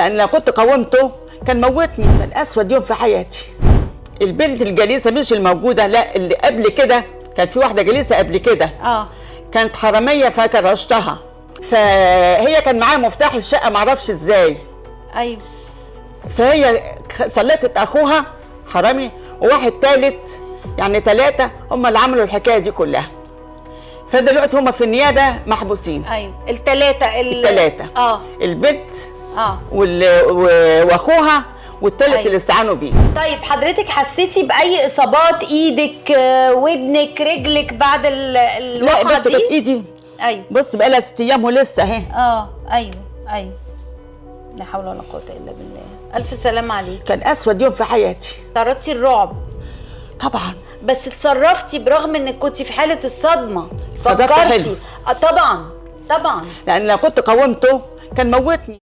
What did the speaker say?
يعني لو كنت قاومته كان موتني. كان اسود يوم في حياتي. البنت الجليسه مش الموجوده، لا اللي قبل كده، كان في واحده جليسه قبل كده كانت حراميه فكرشتها، فهي كان معاها مفتاح الشقه معرفش ازاي. ايوه. فهي سلطت اخوها حرامي وواحد ثالث، يعني 3 هم اللي عملوا الحكايه دي كلها. فدلوقتي هم في النيابه محبوسين. ايوه الثلاثه البنت واخوها والثالث اللي استعانوا بيه. طيب حضرتك حسيتي باي اصابات ايدك، ودنك، رجلك بعد الوقعه دي؟ لا بس كانت ايدي. ايوه بص بقى لها 6 ايام ولسه اهي. ايوه لا حول ولا قوه الا بالله. الف سلامه عليك. كان اسود يوم في حياتي. تعرضتي الرعب طبعا، بس اتصرفتي برغم انك كنتي في حاله الصدمه. فكرتي طبعا يعني لو كنت قاومته كان موتني.